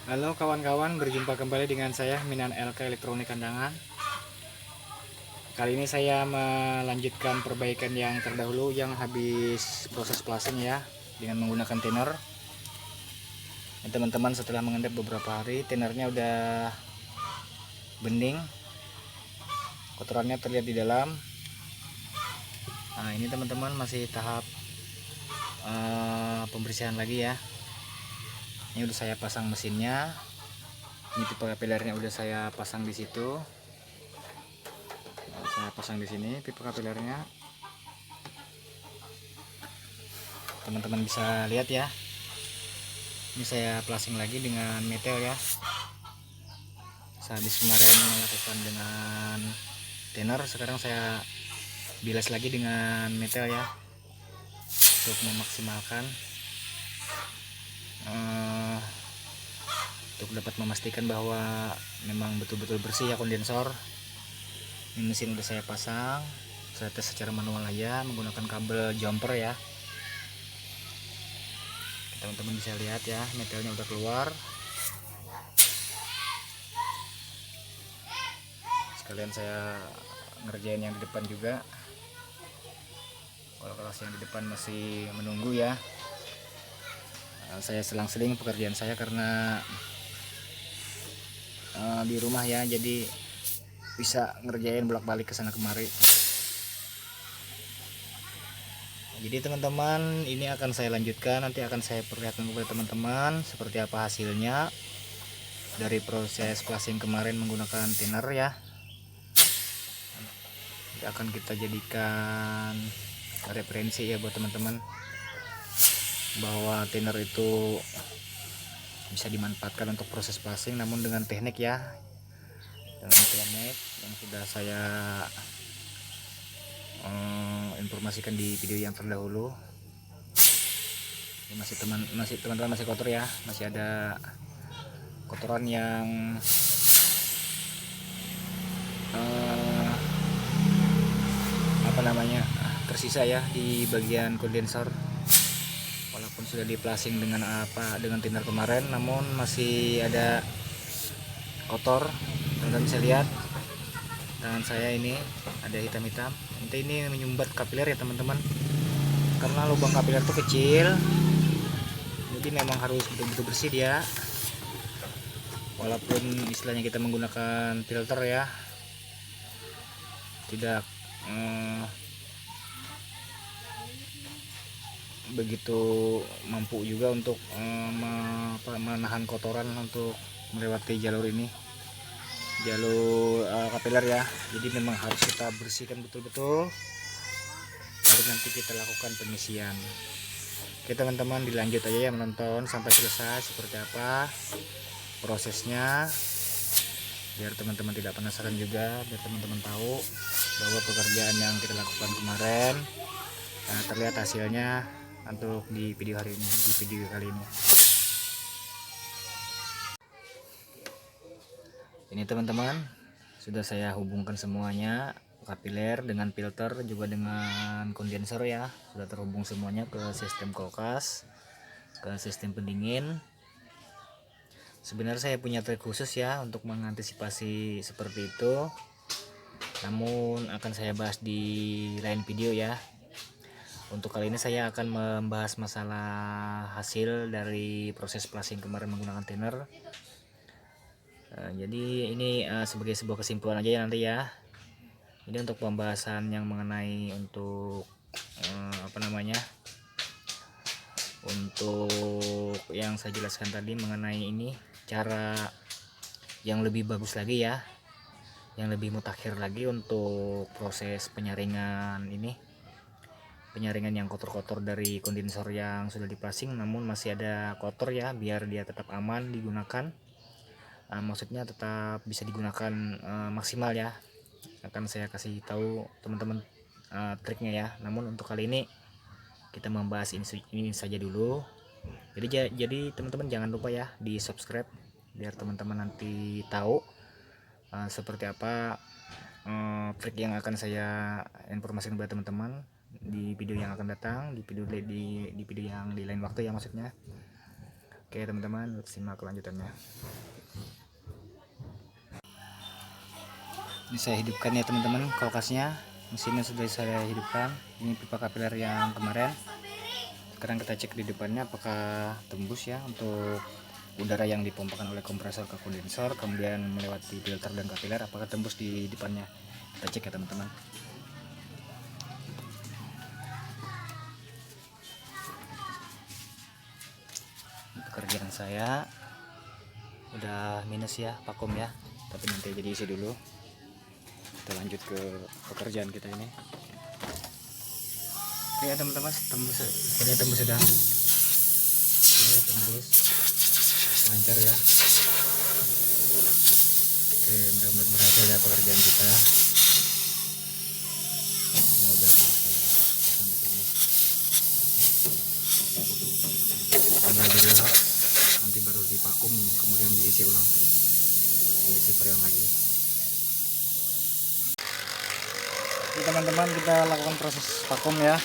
Halo kawan-kawan, berjumpa kembali dengan saya Minan LK Elektronik Kandangan. Kali ini saya melanjutkan perbaikan yang terdahulu yang habis proses plasing ya, dengan menggunakan thinner. Teman-teman, setelah mengendap beberapa hari, thinnernya udah bening, kotorannya terlihat di dalam. Nah, ini teman-teman masih tahap pembersihan lagi ya. Ini udah saya pasang mesinnya. Ini pipa kapilernya udah saya pasang di situ. Saya pasang di sini pipa kapilernya. Teman-teman bisa lihat ya. Ini saya plasing lagi dengan metal ya. Sehabis kemarin melakukan dengan thinner, sekarang saya bilas lagi dengan metal ya, untuk memaksimalkan untuk dapat memastikan bahwa memang betul-betul bersih ya kondensor. Ini mesin udah saya pasang, saya tes secara manual aja menggunakan kabel jumper ya. Teman-teman bisa lihat ya, metalnya udah keluar. Sekalian saya ngerjain yang di depan juga. Kalau kelas yang di depan masih menunggu ya. Saya selang-seling pekerjaan saya karena di rumah ya, jadi bisa ngerjain bolak-balik ke sana kemari. Jadi teman-teman, ini akan saya lanjutkan, nanti akan saya perlihatkan kepada teman-teman seperti apa hasilnya dari proses plasing kemarin menggunakan thinner ya. Nanti akan kita jadikan referensi ya buat teman-teman, bahwa thinner itu bisa dimanfaatkan untuk proses plasing, namun dengan teknik ya, dengan teknik yang sudah saya informasikan di video yang terdahulu. Ini masih teman-teman masih kotor ya, masih ada kotoran yang tersisa ya di bagian kondensor. Walaupun sudah diplasing dengan thinner kemarin, namun masih ada kotor. Teman-teman bisa lihat tangan saya ini ada hitam-hitam. Nanti ini menyumbat kapiler ya teman-teman, karena lubang kapiler itu kecil, jadi memang harus betul-betul bersih dia. Walaupun istilahnya kita menggunakan filter ya, tidak begitu mampu juga untuk menahan kotoran untuk melewati jalur ini, jalur kapiler ya. Jadi memang harus kita bersihkan betul-betul, baru nanti kita lakukan pengisian. Oke teman-teman, dilanjut aja ya menonton sampai selesai seperti apa prosesnya, biar teman-teman tidak penasaran juga, biar teman-teman tahu bahwa pekerjaan yang kita lakukan kemarin terlihat hasilnya untuk di video hari ini, di video kali ini. Ini teman-teman, sudah saya hubungkan semuanya, kapiler dengan filter juga dengan kondensor ya, sudah terhubung semuanya ke sistem kulkas, ke sistem pendingin. Sebenarnya saya punya trik khusus ya untuk mengantisipasi seperti itu, namun akan saya bahas di lain video ya. Untuk kali ini saya akan membahas masalah hasil dari proses plasing kemarin menggunakan thinner. Jadi ini sebagai sebuah kesimpulan aja ya nanti ya. Ini untuk pembahasan yang mengenai untuk untuk yang saya jelaskan tadi mengenai ini, cara yang lebih bagus lagi ya, yang lebih mutakhir lagi untuk proses penyaringan ini, penyaringan yang kotor-kotor dari kondensor yang sudah dipasing namun masih ada kotor ya, biar dia tetap aman digunakan. Maksudnya tetap bisa digunakan maksimal ya. Akan saya kasih tahu teman-teman triknya ya. Namun untuk kali ini kita membahas ini saja dulu. Jadi teman-teman jangan lupa ya di subscribe, biar teman-teman nanti tahu seperti apa trik yang akan saya informasikan kepada teman-teman di video yang akan datang, di video yang di lain waktu ya maksudnya. Oke Oke teman-teman, simak kelanjutannya. Ini saya hidupkan ya teman-teman kulkasnya. Mesinnya sudah saya hidupkan. Ini pipa kapiler yang kemarin. Sekarang kita cek di depannya apakah tembus ya untuk udara yang dipompakan oleh kompresor ke kondensor, kemudian melewati filter dan kapiler, apakah tembus di depannya. Kita cek ya teman-teman. Pekerjaan saya udah minus ya vakum ya, tapi nanti jadi isi dulu. Kita lanjut ke pekerjaan kita ini. Oke teman-teman, tembus, ini tembus sudah. Oke, tembus lancar ya. Oke, mudah-mudahan berhasil ya pekerjaan kita. Ini udah saya pasang di sini. Tambah dulu, nanti baru divakum, kemudian diisi ulang, diisi freon lagi. Oke teman-teman, kita lakukan proses vakum ya.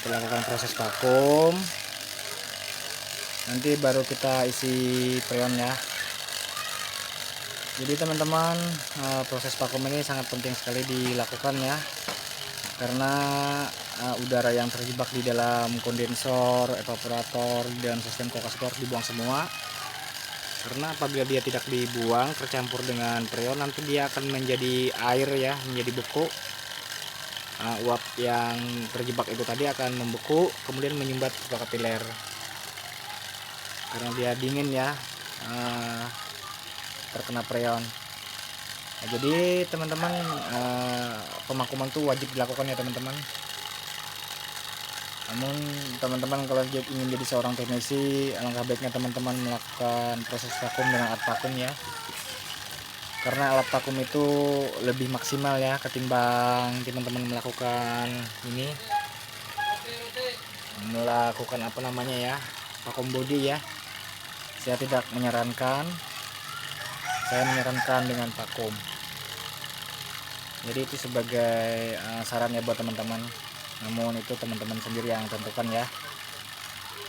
Kita lakukan proses vakum, nanti baru kita isi freon ya. Jadi teman-teman, proses vakum ini sangat penting sekali dilakukan ya, karena udara yang terjebak di dalam kondensor, evaporator, dan sistem kulkas itu harus dibuang semua. Karena apabila dia tidak dibuang tercampur dengan freon, nanti dia akan menjadi air ya, menjadi beku. Uap yang terjebak itu tadi akan membeku, kemudian menyumbat ke kapiler. Karena dia dingin ya, terkena freon. Nah, jadi teman-teman, pemakuman itu wajib dilakukan ya teman-teman. Namun teman-teman kalau ingin jadi seorang teknisi, alangkah baiknya teman-teman melakukan proses vakum dengan alat vakum ya. Karena alat vakum itu lebih maksimal ya ketimbang teman-teman melakukan apa namanya ya, vakum body ya. Saya tidak menyarankan. Saya menyarankan dengan vakum. Jadi itu sebagai saran ya buat teman-teman. Namun itu teman-teman sendiri yang tentukan ya.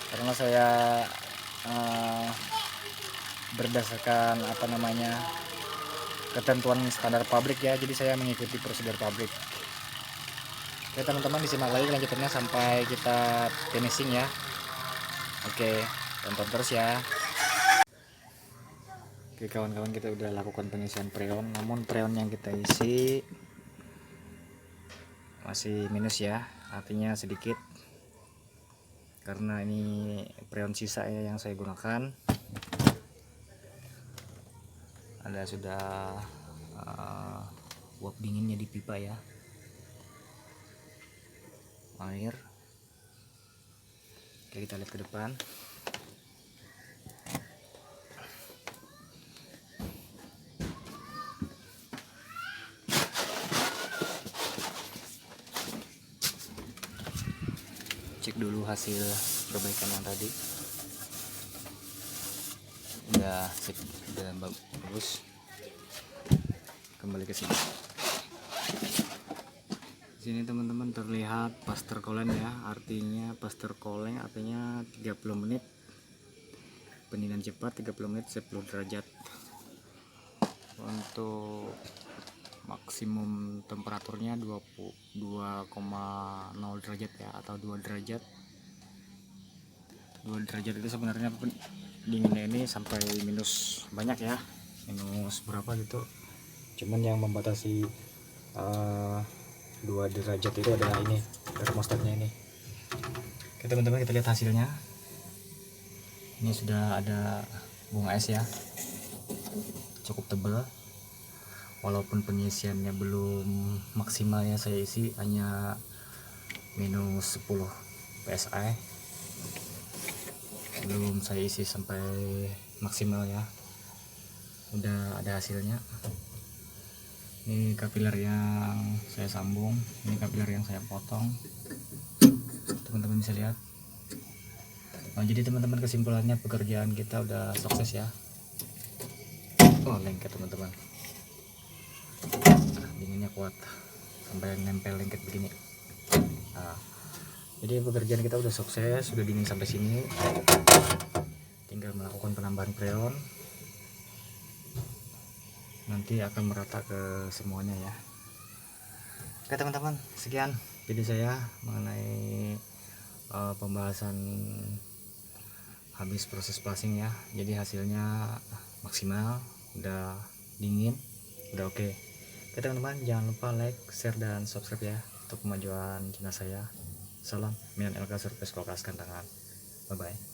Karena saya berdasarkan apa namanya, ketentuan standar pabrik ya. Jadi saya mengikuti prosedur pabrik. Oke teman-teman, disimak lagi kelanjutannya sampai kita finishing ya. Oke, tonton terus ya. Oke kawan-kawan, kita udah lakukan pengisian freon, namun freon yang kita isi masih minus ya, artinya sedikit, karena ini freon sisa ya yang saya gunakan. Ada sudah uap dinginnya di pipa ya, air. Oke, kita lihat ke depan. Cek dulu hasil perbaikan yang tadi. Udah sip, udah bagus. Kembali ke sini. Sini teman-teman terlihat paster kolen ya, artinya paster kolen artinya 30 menit. Pendinginan cepat 30 menit 10 derajat. Untuk maksimum temperaturnya 2,0 derajat ya, atau 2 derajat. 2 derajat itu sebenarnya dinginnya ini sampai minus banyak ya, minus berapa gitu. Cuman yang membatasi 2 derajat itu adalah ini termostatnya ini. Oke teman-teman, kita lihat hasilnya. Ini sudah ada bunga es ya, cukup tebal. Walaupun pengisiannya belum maksimal ya, saya isi hanya minus 10 psi, belum saya isi sampai maksimal ya. Udah ada hasilnya. Ini kapiler yang saya sambung, ini kapiler yang saya potong, teman-teman bisa lihat. Nah, jadi teman-teman, kesimpulannya pekerjaan kita udah sukses ya. Oh, lengket teman-teman, dinginnya kuat sampai nempel lengket begini. Nah, Jadi pekerjaan kita udah sukses, sudah dingin sampai sini, tinggal melakukan penambahan freon, nanti akan merata ke semuanya ya. Oke teman-teman, sekian video saya mengenai pembahasan habis proses plasing ya. Jadi hasilnya maksimal, udah dingin, udah oke. Oke teman-teman, jangan lupa like, share, dan subscribe ya untuk kemajuan channel saya. Salam, Mian Elka Surpes Kulkas Kandangan. Bye bye.